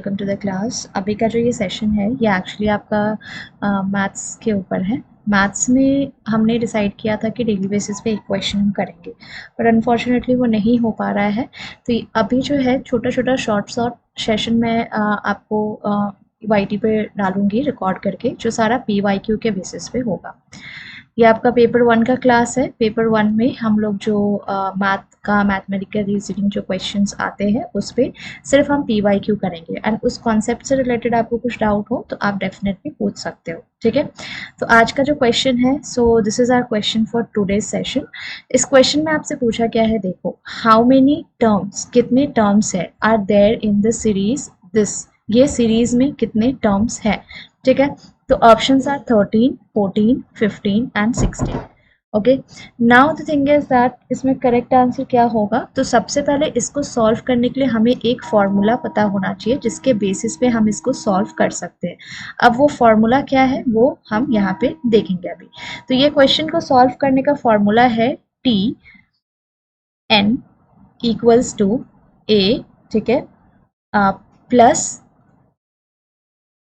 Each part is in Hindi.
Welcome to the class. अभी का जो ये सेशन है ये एक्चुअली आपका मैथ्स के ऊपर है। मैथ्स में हमने डिसाइड किया था कि डेली बेसिस पे एक क्वेश्चन हम करेंगे, पर अनफॉर्चुनेटली वो नहीं हो पा रहा है। तो अभी जो है छोटा छोटा शॉर्ट सेशन में आपको YT पे डालूंगी रिकॉर्ड करके, जो सारा PYQ के बेसिस पे होगा। ये आपका पेपर 1 का क्लास है। पेपर 1 में हम लोग जो मैथ का मैथमेटिकल रीजनिंग जो क्वेश्चंस आते हैं उस पर सिर्फ हम PYQ करेंगे, एंड उस कॉन्सेप्ट से रिलेटेड आपको कुछ डाउट हो तो आप डेफिनेटली पूछ सकते हो। ठीक है, तो आज का जो क्वेश्चन है, so this is our question for today's session. इस क्वेश्चन में आपसे पूछा क्या है, देखो, हाउ मेनी टर्म्स, कितने टर्म्स है are there in the series this, ये सीरीज में कितने टर्म्स है। ठीक है, तो options are 13, 14, 15 and 16। Okay, now the thing is that इसमें करेक्ट आंसर क्या होगा। तो सबसे पहले इसको सॉल्व करने के लिए हमें एक फॉर्मूला पता होना चाहिए जिसके बेसिस पे हम इसको सॉल्व कर सकते हैं। अब वो फॉर्मूला क्या है वो हम यहाँ पे देखेंगे अभी। तो ये क्वेश्चन को सॉल्व करने का फॉर्मूला है Tn इक्वल्स टू A, ठीक है, प्लस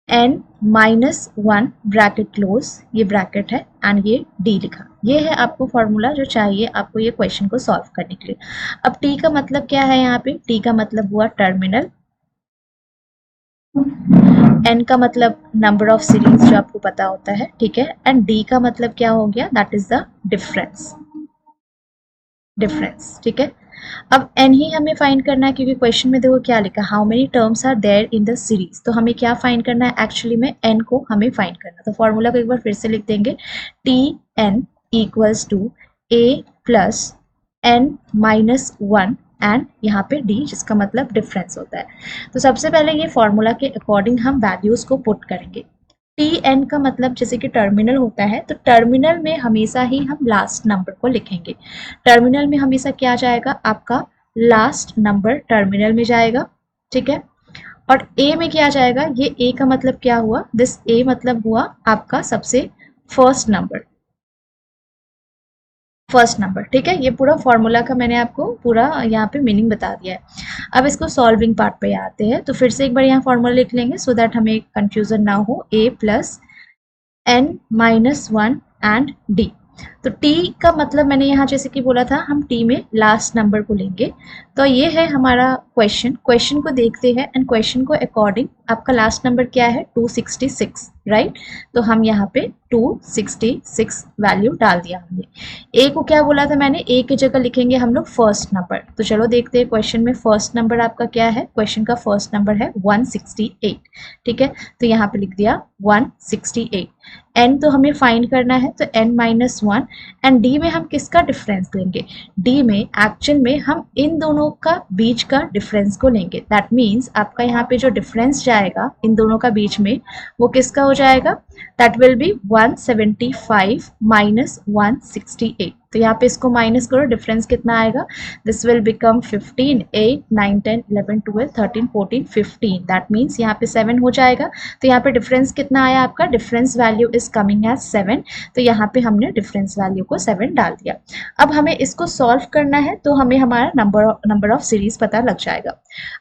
n-1 ब्रैकेट क्लोज, ये ब्रैकेट है, एंड ये d लिखा। ये है आपको फॉर्मूला जो चाहिए आपको ये क्वेश्चन को सॉल्व करने के लिए। अब t का मतलब क्या है, यहाँ पे t का मतलब हुआ टर्मिनल, n का मतलब नंबर ऑफ सीरीज जो आपको पता होता है, ठीक है, एंड d का मतलब क्या हो गया, दैट इज द डिफरेंस। ठीक है, अब n ही हमें फाइंड करना है क्योंकि क्वेश्चन में देखो क्या लिखा, how many terms are there in the series. तो हमें क्या फाइंड करना है, एक्चुअली में n को हमें फाइंड करना है। तो फॉर्मूला को एक बार फिर से लिख देंगे, Tn equals to A plus n-1 and यहाँ पे d, जिसका मतलब डिफरेंस होता है। तो सबसे पहले ये फॉर्मूला के अकॉर्डिंग हम वैल्यूज को पुट करेंगे। Tn का मतलब जैसे कि टर्मिनल होता है, तो टर्मिनल में हमेशा ही हम लास्ट नंबर को लिखेंगे। टर्मिनल में हमेशा क्या जाएगा, आपका लास्ट नंबर टर्मिनल में जाएगा। ठीक है, और A में क्या जाएगा, ये A का मतलब क्या हुआ, दिस A मतलब हुआ आपका सबसे फर्स्ट नंबर। ठीक है, ये पूरा फॉर्मूला का मैंने आपको पूरा यहाँ पे मीनिंग बता दिया है। अब इसको सॉल्विंग पार्ट पे आते हैं, तो फिर से एक बार यहाँ फॉर्मूला लिख लेंगे सो दैट हमें कंफ्यूजन ना हो। A plus n-1 and d। तो t का मतलब मैंने यहाँ जैसे कि बोला था, हम t में लास्ट नंबर को लेंगे। तो ये है हमारा क्वेश्चन को देखते हैं, एंड क्वेश्चन को अकॉर्डिंग आपका लास्ट नंबर क्या है, 266, राइट। तो हम यहाँ पे 266 वैल्यू डाल दिया हमने। ए को क्या बोला था मैंने, ए की जगह लिखेंगे हम लोग फर्स्ट नंबर। तो चलो देखते हैं क्वेश्चन में फर्स्ट नंबर आपका क्या है। क्वेश्चन का फर्स्ट नंबर है 168। ठीक है, तो यहाँ पे लिख दिया 168। n तो हमें फाइंड करना है, तो n-1, एंड d में हम किसका डिफरेंस लेंगे, d में एक्चुअल में हम इन दोनों का बीच का डिफरेंस को लेंगे। दैट मीन्स आपका यहाँ पे जो डिफरेंस जाएगा इन दोनों का बीच में वो किसका हो जाएगा, दैट विल बी 175 माइनस 168। तो यहाँ पे इसको माइनस करो, डिफरेंस कितना आएगा, this will become 15, 8, 9, 10, 11, 12, 13, 14, 15। That means यहाँ पे 7 हो जाएगा। तो यहाँ पे डिफरेंस कितना आया आपका, difference value is coming as 7। तो यहाँ पे हमने डिफरेंस वैल्यू को 7 डाल दिया। अब हमें इसको सॉल्व करना है, तो हमें हमारा नंबर ऑफ सीरीज पता लग जाएगा।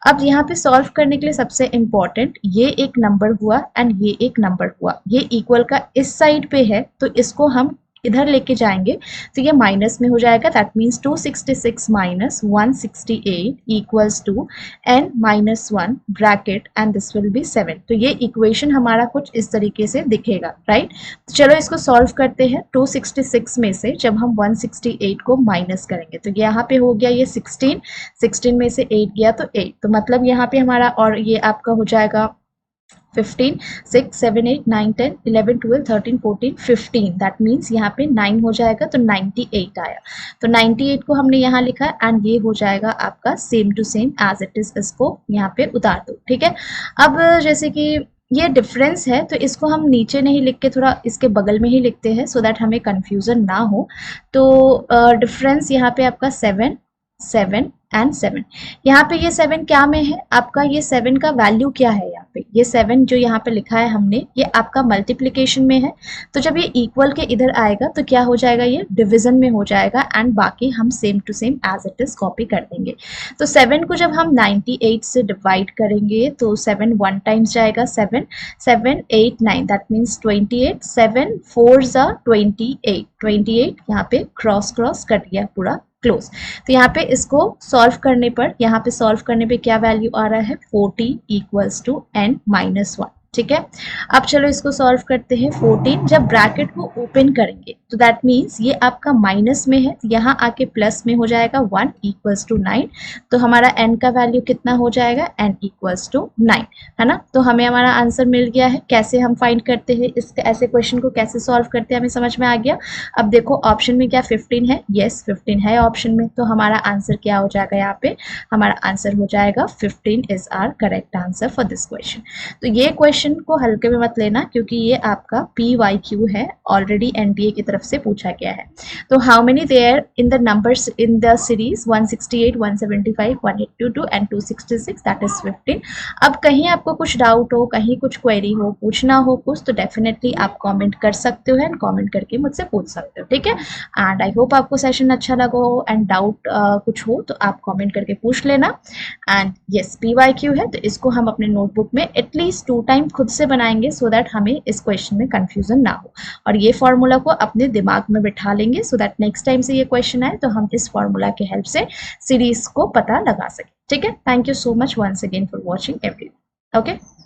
अब यहाँ पे सॉल्व करने के लिए सबसे इम्पोर्टेंट, ये एक नंबर हुआ एंड ये एक नंबर हुआ, ये इक्वल का इस साइड पे है, तो इसको हम इधर लेके जाएंगे तो ये माइनस में हो जाएगा। That means 266 minus 168 equals to n-1 bracket and this will be 7। तो ये इक्वेशन हमारा कुछ इस तरीके से दिखेगा, राइट। तो चलो इसको सॉल्व करते हैं। 266 में से जब हम 168 को माइनस करेंगे तो यहाँ पे हो गया ये 16 में से 8 गया तो 8, तो मतलब यहाँ पे हमारा, और ये आपका हो जाएगा 15, 6, 7, 8, 9, 10, 11, 12, 13, 14, 15। दैट मीन्स यहाँ पे 9 हो जाएगा, तो 98 आया। तो 98 को हमने यहाँ लिखा एंड ये हो जाएगा आपका same to same as it is. इसको यहाँ पे उतार दो। ठीक है, अब जैसे कि ये डिफरेंस है तो इसको हम नीचे नहीं लिख के थोड़ा इसके बगल में ही लिखते हैं सो दैट हमें कंफ्यूजन ना हो। तो डिफरेंस यहाँ पे आपका 7, 7 एंड 7। यहाँ पे ये 7 क्या में है आपका, ये 7 का वैल्यू क्या है यहाँ, पे, ये 7 जो यहाँ पे लिखा है हमने, ये आपका मल्टीप्लिकेशन में है, तो जब ये इक्वल के इधर आएगा तो क्या हो जाएगा, ये डिवीजन में हो जाएगा एंड बाकी हम same to same as it is copy कर देंगे। तो 7 को जब हम 98 से डिवाइड करेंगे तो 7 1 टाइम्स जाएगा, 7 7 8 9 दैट मीन्स 28, 7 4 ज़ा 28, 28 यहाँ पे क्रॉस क्रॉस कट गया पूरा क्लोज। तो यहाँ पे इसको सॉल्व करने पर, यहाँ पे सॉल्व करने पे क्या वैल्यू आ रहा है, 14 इक्वल्स टू n-1। ठीक है, अब चलो इसको सॉल्व करते हैं। 14 जब ब्रैकेट को ओपन करेंगे तो दैट मीन्स ये आपका माइनस में है, यहाँ आके प्लस में हो जाएगा 1 इक्वल्स टू 9। तो हमारा n का वैल्यू कितना हो जाएगा, n इक्वल्स टू 9, है ना। तो हमें हमारा आंसर मिल गया है। कैसे हम फाइंड करते हैं इस ऐसे क्वेश्चन को, कैसे सॉल्व करते हैं, हमें समझ में आ गया। अब देखो ऑप्शन में क्या 15 है, यस 15 है ऑप्शन में, तो हमारा आंसर क्या हो जाएगा, यहाँ पे हमारा आंसर हो जाएगा 15 is our correct answer for this question. तो ये क्वेश्चन को हल्के में मत लेना क्योंकि ये आपका PYQ है, ऑलरेडी NTA की तरफ से पूछा गया है। तो how many there in the numbers in the series 168, 175, 182 and 266 that is 15। अब कहीं आपको कुछ डाउट हो, कहीं कुछ क्वेरी हो, पूछना हो कुछ, तो डेफिनेटली आप कमेंट कर सकते हो एंड कमेंट करके मुझसे पूछ सकते हो, ठीक है। एंड आई होप आपको सेशन अच्छा लगा हो एंड डाउट कुछ हो तो आप कमेंट करके पूछ लेना। एंड यस PYQ है तो इसको हम अपने नोटबुक में एटलीस्ट 2 टाइम खुद से बनाएंगे सो दैट हमें इस क्वेश्चन में कंफ्यूजन ना हो, और ये फॉर्मूला को अपने दिमाग में बिठा लेंगे सो दैट नेक्स्ट टाइम से ये क्वेश्चन आए तो हम इस फॉर्मूला के हेल्प से सीरीज को पता लगा सकें, ठीक है। Thank you so much once again for watching everyone, okay.